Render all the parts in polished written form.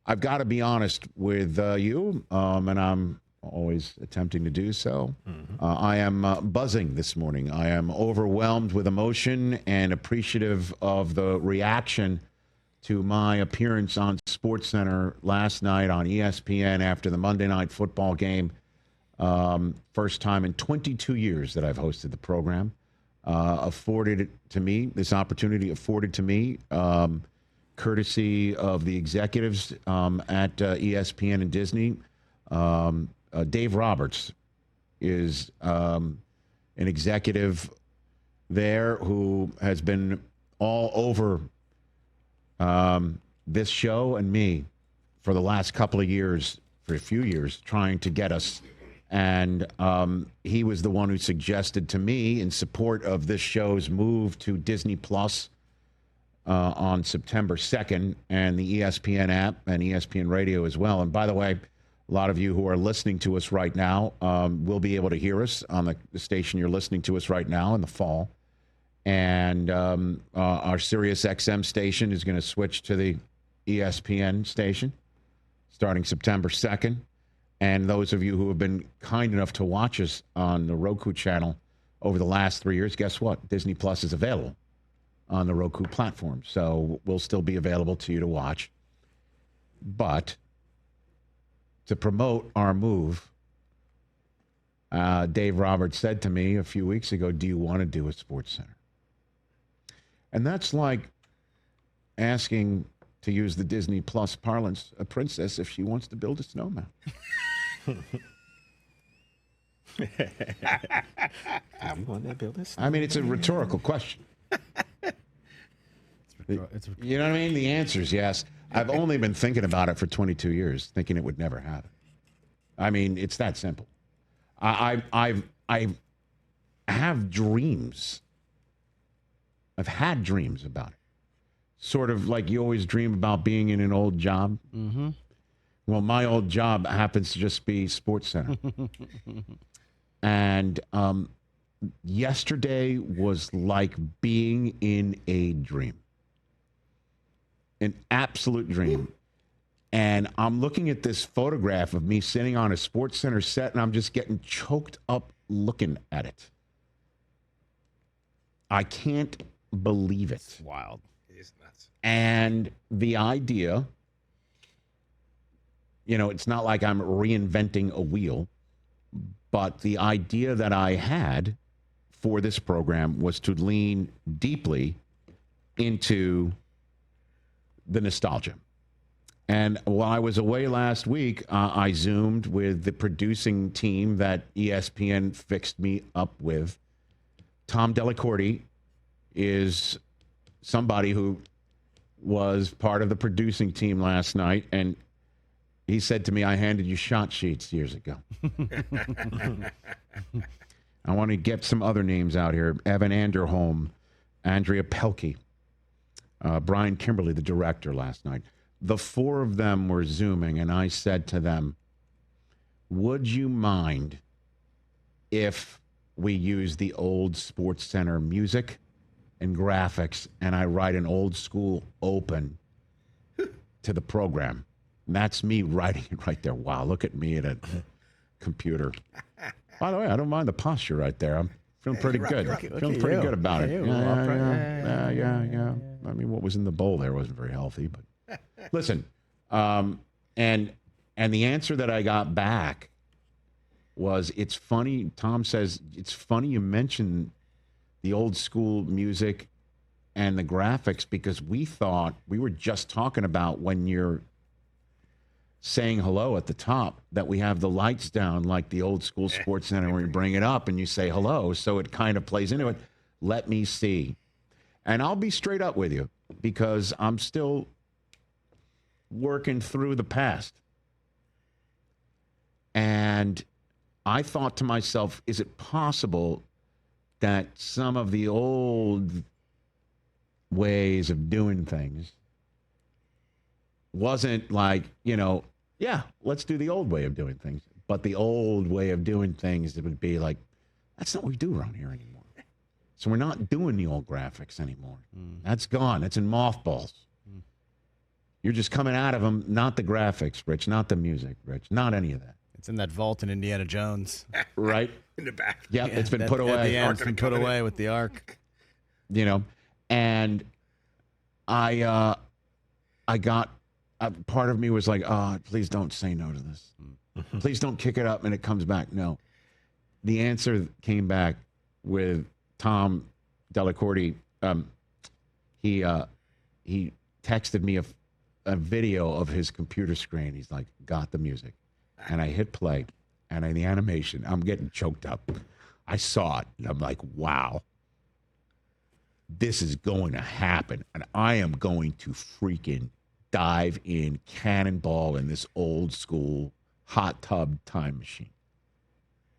I've got to be honest with you, and I'm always attempting to do so. I am buzzing this morning. I am overwhelmed with emotion and appreciative of the reaction to my appearance on SportsCenter last night on ESPN after the Monday Night Football game. First time in 22 years that I've hosted the program. This opportunity afforded to me, courtesy of the executives at ESPN and Disney. Dave Roberts is an executive there who has been all over this show and me for the last couple of years, for a few years, trying to get us. And he was the one who suggested to me, in support of this show's move to Disney Plus on September 2nd, and the ESPN app and ESPN Radio as well. And by the way, a lot of you who are listening to us right now will be able to hear us on the station you're listening to us right now in the fall. And our SiriusXM station is going to switch to the ESPN station starting September 2nd. And those of you who have been kind enough to watch us on the Roku channel over the last 3 years, guess what? Disney Plus is available on the Roku platform. So we'll still be available to you to watch. But to promote our move, Dave Roberts said to me a few weeks ago, do you want to do a SportsCenter? And that's like asking, to use the Disney Plus parlance, a princess if she wants to build a snowman. I mean, it's a rhetorical question. You know what I mean? The answer is yes. I've only been thinking about it for 22 years, thinking it would never happen. I mean, it's that simple. I have dreams. I've had dreams about it. Sort of like you always dream about being in an old job. Mm-hmm. Well, my old job happens to just be SportsCenter. And yesterday was like being in a dream. An absolute dream. And I'm looking at this photograph of me sitting on a SportsCenter set, and I'm just getting choked up looking at it. I can't believe it. It's wild. It is nuts. And the idea, it's not like I'm reinventing a wheel, but the idea that I had for this program was to lean deeply into the nostalgia. And while I was away last week, I Zoomed with the producing team that ESPN fixed me up with. Tom Delacorte is somebody who was part of the producing team last night, and he said to me, I handed you shot sheets years ago. I want to get some other names out here. Evan Anderholm, Andrea Pelkey, Brian Kimberly, the director, last night. The four of them were Zooming, and I said to them, would you mind if we use the old SportsCenter music and graphics, and I write an old school open to the program? And that's me writing it right there. Wow, look at me at a computer. By the way, I don't mind the posture right there. I'm feeling pretty good. Feeling pretty good about it. Yeah. I mean, what was in the bowl there wasn't very healthy, but listen. And the answer that I got back was, it's funny. Tom says, it's funny you mentioned the old school music and the graphics, because we thought, we were just talking about when you're saying hello at the top, that we have the lights down like the old school SportsCenter where you bring it up and you say hello. So it kind of plays into it. Let me see. And I'll be straight up with you, because I'm still working through the past. And I thought to myself, is it possible that some of the old ways of doing things wasn't like, yeah, let's do the old way of doing things. But the old way of doing things, it would be like, that's not what we do around here anymore. So we're not doing the old graphics anymore. That's gone. It's in mothballs. You're just coming out of them, not the graphics, Rich, not the music, Rich, not any of that. It's in that vault in Indiana Jones. Right? In the back. Yeah, it's been put away. At the end, it's been put away with the Ark. You know, and I got, part of me was like, please don't say no to this. Please don't kick it up and it comes back. No. The answer came back with Tom Delacorte. He texted me a video of his computer screen. He's like, got the music. And I hit play. And in the animation, I'm getting choked up. I saw it. And I'm like, wow. This is going to happen. And I am going to freaking dive in cannonball in this old school hot tub time machine.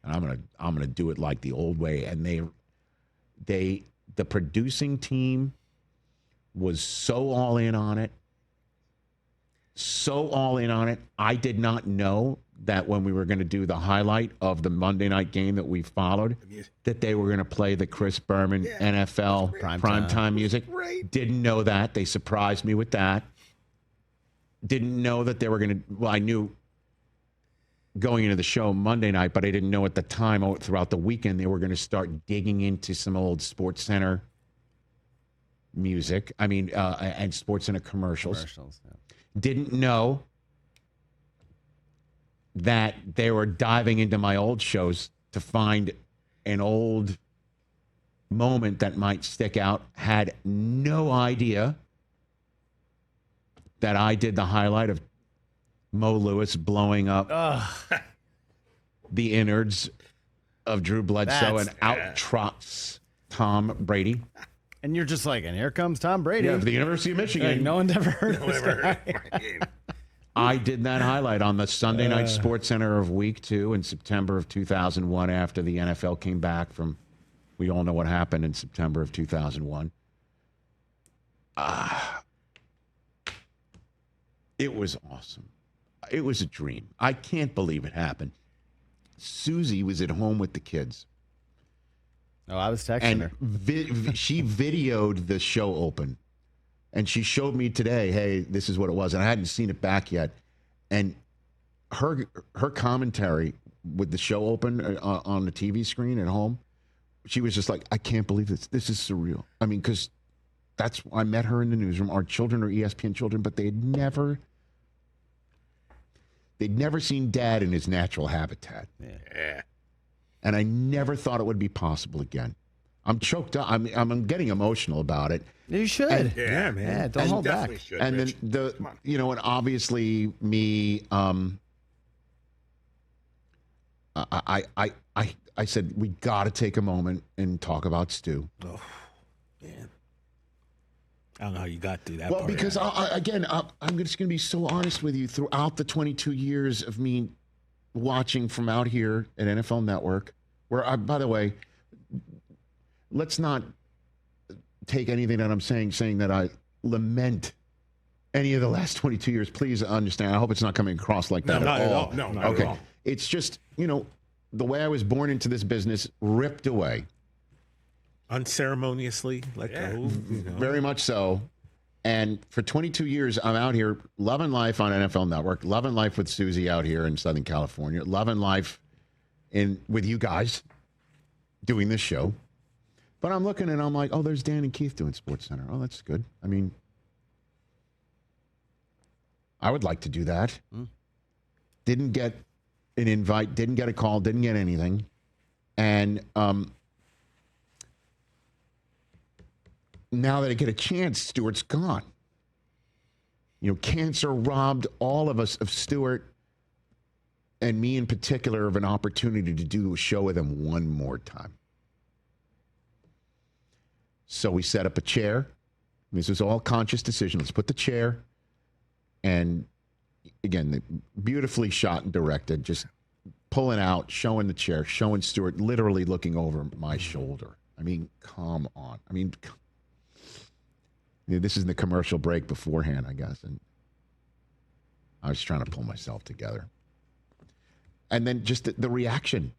And I'm gonna do it like the old way. And the producing team was so all in on it. So all in on it. I did not know that when we were going to do the highlight of the Monday night game that we followed, that they were going to play the Chris Berman NFL primetime music. Right. Didn't know that. They surprised me with that. Didn't know that they were going to, well, I knew going into the show Monday night, but I didn't know at the time, throughout the weekend, they were going to start digging into some old SportsCenter music. I mean, and SportsCenter commercials. Yeah. Didn't know that they were diving into my old shows to find an old moment that might stick out. Had no idea that I did the highlight of Mo Lewis blowing up the innards of Drew Bledsoe and out trots Tom Brady. And you're just like, and here comes Tom Brady. Yeah, the University of Michigan. Like, no one's ever heard of this guy. I did that highlight on the Sunday night SportsCenter of week 2 in September of 2001 after the NFL came back from, we all know what happened in September of 2001. It was awesome. It was a dream. I can't believe it happened. Susie was at home with the kids. Oh, I was texting her. She videoed the show open. And she showed me today, hey, this is what it was. And I hadn't seen it back yet. And her commentary with the show open on the TV screen at home, she was just like, I can't believe this. This is surreal. I mean, because I met her in the newsroom. Our children are ESPN children, but they'd never seen Dad in his natural habitat. Yeah. And I never thought it would be possible again. I'm choked up. I'm getting emotional about it. You should. And, Yeah, man. Yeah, don't hold back. Should, and Rich. then and obviously me, I said, we got to take a moment and talk about Stu. Oh, man. I don't know how you got through that. Well, part. because I'm just going to be so honest with you. Throughout the 22 years of me watching from out here at NFL Network, where by the way, let's not take anything that I'm saying that I lament any of the last 22 years. Please understand. I hope it's not coming across like that not at all. at all. No, not okay. at all. It's just, the way I was born into this business, ripped away. Unceremoniously, Very much so. And for 22 years, I'm out here loving life on NFL Network, loving life with Susie out here in Southern California, loving life with you guys doing this show. But I'm looking and I'm like, oh, there's Dan and Keith doing SportsCenter. Oh, that's good. I mean, I would like to do that. Didn't get an invite, didn't get a call, didn't get anything. And now that I get a chance, Stuart's gone. Cancer robbed all of us of Stuart and me in particular of an opportunity to do a show with him one more time. So we set up a chair. This was all conscious decision. Let's put the chair. And again, beautifully shot and directed, just pulling out, showing the chair, showing Stuart literally looking over my shoulder. I mean, come on. I mean, this is the commercial break beforehand, I guess. And I was trying to pull myself together. And then just the reaction.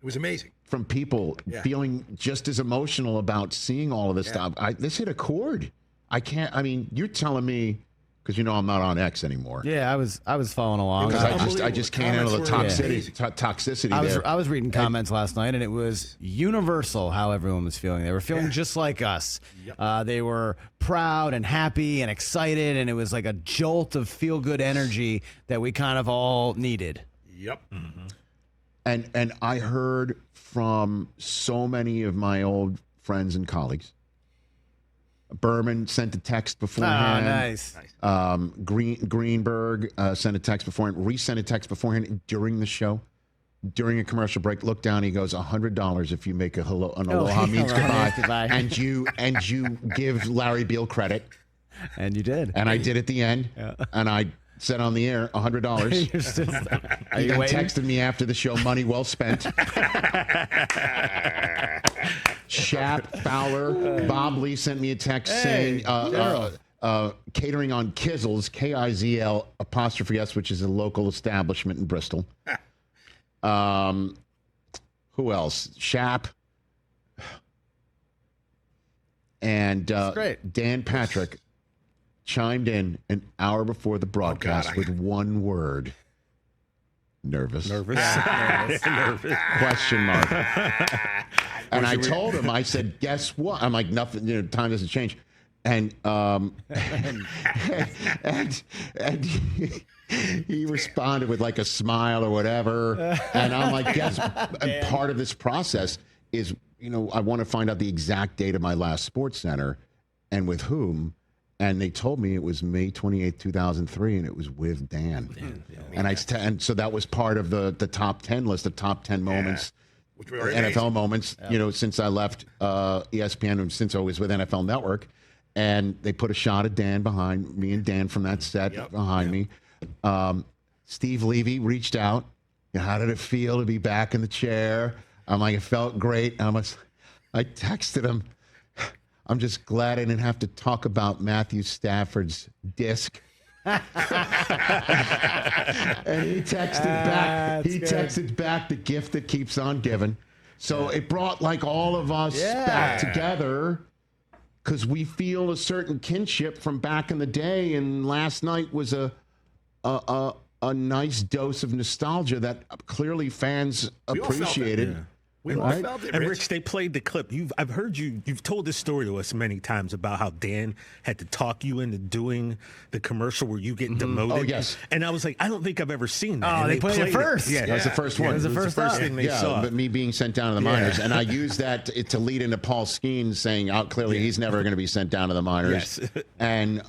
It was amazing. From people feeling just as emotional about seeing all of this stuff. This hit a chord. You're telling me because I'm not on X anymore. Yeah, I was following along. Because I just can't handle the toxicity there. I was reading comments last night, and it was universal how everyone was feeling. They were feeling just like us. Yep. They were proud and happy and excited, and it was like a jolt of feel-good energy that we kind of all needed. Yep. Mm-hmm. And I heard from so many of my old friends and colleagues. Berman sent a text beforehand. Oh, nice. Greenberg sent a text beforehand. Reese sent a text beforehand during the show. During a commercial break, look down. He goes, $100 if you make an aloha means goodbye, and you give Larry Beal credit. And you did. And I did at the end. Yeah. And I said on the air, $100. He then texted me after the show, money well spent. Shap, Fowler, Bob Lee sent me a text saying catering on Kizzles, Kizl ', which is a local establishment in Bristol. Who else? Shap. And Dan Patrick chimed in an hour before the broadcast with one word. Nervous. Nervous. Question mark. And I told him, I said, guess what? I'm like, nothing, time doesn't change. And he responded with like a smile or whatever. And I'm like, guess, and part of this process is, I want to find out the exact date of my last SportsCenter and with whom. And they told me it was May 28th, 2003, and it was with Dan. And so that was part of the top 10 list of top 10 moments, NFL moments, since I left ESPN and since I was with NFL Network. And they put a shot of Dan behind me and Dan from that set behind me. Steve Levy reached out. How did it feel to be back in the chair? I'm like, it felt great. I texted him. I'm just glad I didn't have to talk about Matthew Stafford's disc. And he texted back. He texted back the gift that keeps on giving. So it brought like all of us back together because we feel a certain kinship from back in the day. And last night was a nice dose of nostalgia that clearly fans appreciated. We all felt it, Rich. And Rich, they played the clip. I've heard you've told this story to us many times about how Dan had to talk you into doing the commercial where you get demoted. Oh, yes. And I was like, I don't think I've ever seen that. Oh, they played it first. Yeah, that was the first one. It was the first thing they saw. But me being sent down to the minors. And I used that to lead into Paul Skeens saying clearly he's never going to be sent down to the minors. Yes. And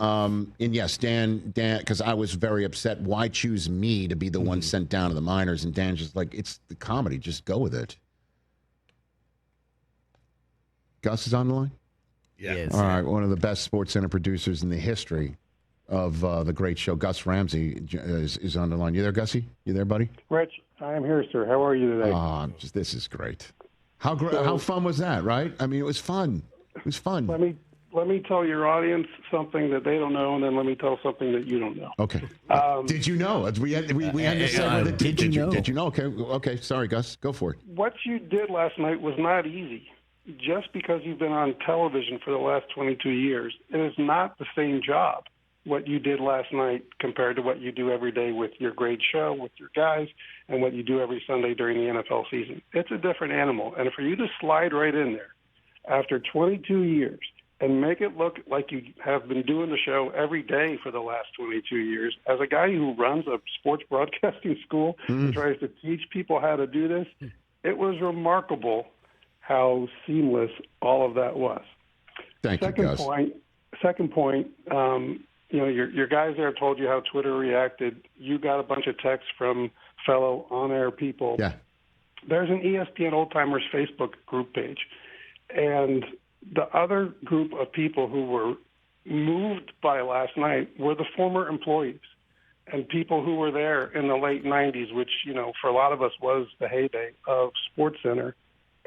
yes, Dan, because I was very upset. Why choose me to be the one sent down to the minors? And Dan's just like, it's the comedy. Just go with it. Gus is on the line? Yes. All right. One of the best SportsCenter producers in the history of the great show, Gus Ramsey, is on the line. You there, Gussie? You there, buddy? Rich, I am here, sir. How are you today? This is great. How fun was that, right? I mean, it was fun. It was fun. Let me tell your audience something that they don't know, and then let me tell something that you don't know. Okay. Did you know? We had to say, did you know? Did you know? Okay. Sorry, Gus. Go for it. What you did last night was not easy. Just because you've been on television for the last 22 years, it is not the same job, what you did last night compared to what you do every day with your great show, with your guys, and what you do every Sunday during the NFL season. It's a different animal. And for you to slide right in there after 22 years and make it look like you have been doing the show every day for the last 22 years, as a guy who runs a sports broadcasting school and tries to teach people how to do this, it was remarkable how seamless all of that was. Thank you, Gus. Second point, your guys there told you how Twitter reacted. You got a bunch of texts from fellow on-air people. Yeah. There's an ESPN Old Timers Facebook group page. And the other group of people who were moved by last night were the former employees and people who were there in the late 90s, which, for a lot of us was the heyday of SportsCenter.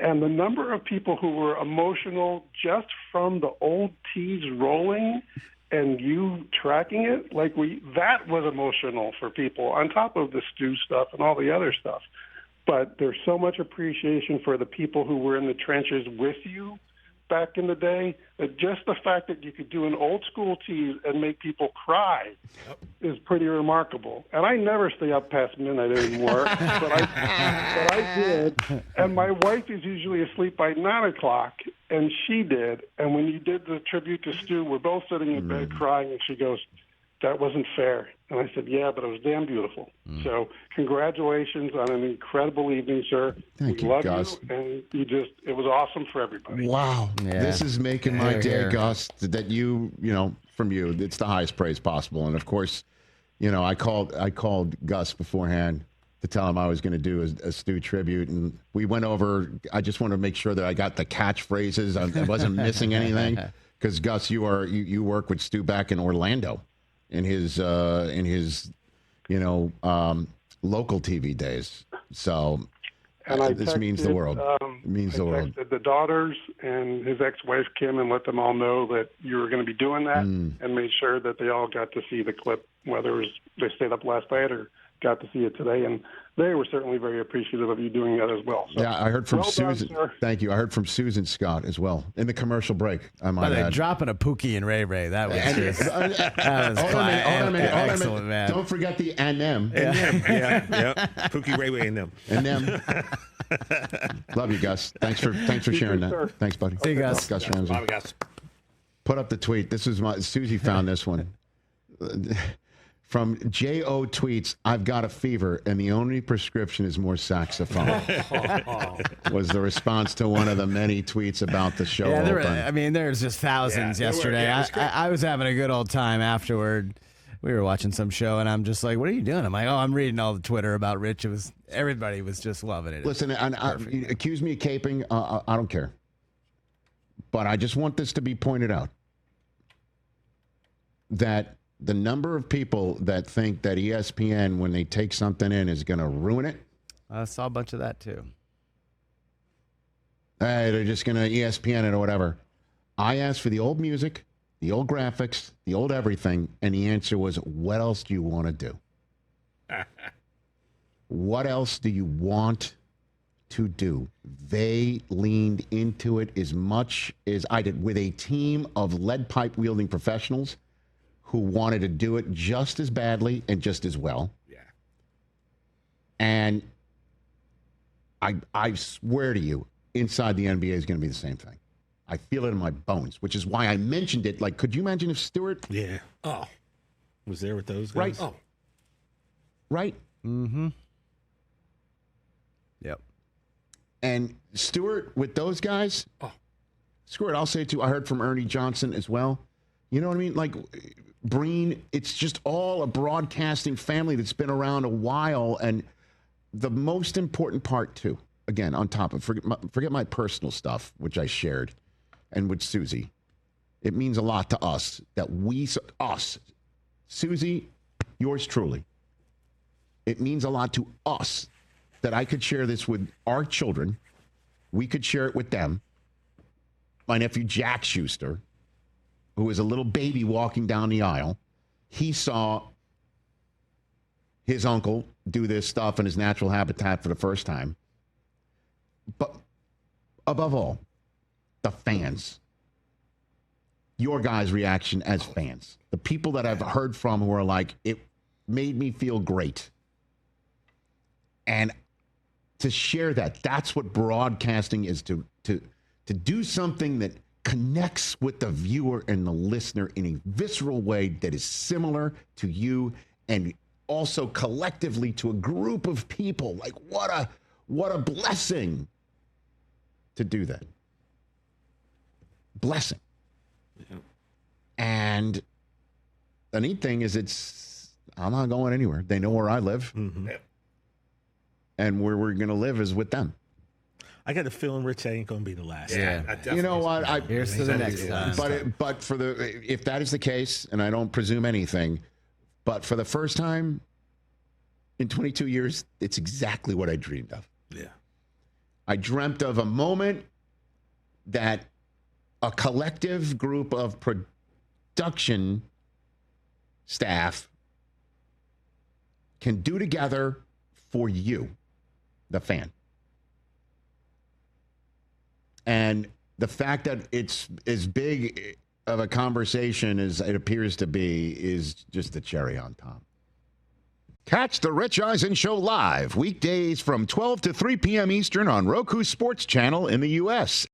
And the number of people who were emotional just from the old tees rolling and you tracking it, that was emotional for people on top of the Stu stuff and all the other stuff. But there's so much appreciation for the people who were in the trenches with you back in the day, that just the fact that you could do an old school tease and make people cry is pretty remarkable. And I never stay up past midnight anymore, but I did. And my wife is usually asleep by 9 o'clock, and she did. And when you did the tribute to Stu, we're both sitting in bed crying, and she goes, "That wasn't fair." And I said, "Yeah, but it was damn beautiful." So congratulations on an incredible evening, sir. Thank we you, love Gus. you, and it was awesome for everybody. Wow. Yeah. This is making my Here, day, here. Gus, that from you, it's the highest praise possible. And of course, I called Gus beforehand to tell him I was going to do a Stu tribute. And we went over, I just wanted to make sure that I got the catchphrases. I wasn't missing anything. Because Gus, you work with Stu back in Orlando in his local TV days. So And this means the world. It means the world. I texted the daughters and his ex-wife, Kim, and let them all know that you were going to be doing that, and made sure that they all got to see the clip, whether it was they stayed up last night or got to see it today. And they were certainly very appreciative of you doing that as well. So, Yeah, I heard from well done, Susan. sir. Thank you. I heard from Susan Scott as well in the commercial break. I might add. Dropping a Pookie and Ray Ray. That was just Hold on a minute. excellent, man. Don't forget the and them. Yeah. Pookie, Ray Ray, and them. And them. Love you, Gus. Thanks for sharing that. sir. Thanks, buddy. See you, Gus. Gus Ramsey. Bobby Gus. Put up the tweet. This is Susie found this one. From J.O. tweets, "I've got a fever, and the only prescription is more saxophone." Was the response to one of the many tweets about the show Yeah, open. there's just thousands Yeah, there were. yesterday. Yeah, it was great. I was having a good old time afterward. We were watching some show, and I'm just like, "What are you doing?" I'm like, "Oh, I'm reading all the Twitter about Rich." Everybody was just loving it. Listen, accuse me of caping. I don't care. But I just want this to be pointed out that the number of people that think that ESPN, when they take something in, is going to ruin it. I saw a bunch of that too. Hey, they're just going to ESPN it or whatever. I asked for the old music, the old graphics, the old everything, and the answer was, what else do you want to do? What else do you want to do? They leaned into it as much as I did, with a team of lead pipe wielding professionals who wanted to do it just as badly and just as well. Yeah. And I swear to you, inside the NBA is going to be the same thing. I feel it in my bones, which is why I mentioned it. Like, could you imagine if Stewart? Yeah. Oh. Was there with those guys? Right. Oh. Right? Mm-hmm. Yep. And Stewart with those guys? Oh. Screw it. I'll say it too. I heard from Ernie Johnson as well. You know what I mean? Like, Breen, it's just all a broadcasting family that's been around a while. And the most important part, too, again, on top of, forget my personal stuff, which I shared, and with Susie, it means a lot to us that Susie, yours truly, it means a lot to us that I could share this with our children. We could share it with them. My nephew, Jack Schuster, who was a little baby walking down the aisle, he saw his uncle do this stuff in his natural habitat for the first time. But above all, the fans. Your guys' reaction as fans. The people that I've heard from who are like, it made me feel great. And to share that's what broadcasting is, to do something that connects with the viewer and the listener in a visceral way that is similar to you and also collectively to a group of people. Like, what a blessing to do that. Blessing. Yeah. And the neat thing is I'm not going anywhere. They know where I live. Mm-hmm. And where we're going to live is with them. I got a feeling Rich ain't going to be the last. Yeah. You know what? Here's to the next time. But if that is the case, and I don't presume anything, but for the first time in 22 years, it's exactly what I dreamed of. Yeah. I dreamt of a moment that a collective group of production staff can do together for you, the fan. And the fact that it's as big of a conversation as it appears to be is just the cherry on top. Catch the Rich Eisen Show live weekdays from 12 to 3 p.m. Eastern on Roku Sports Channel in the U.S.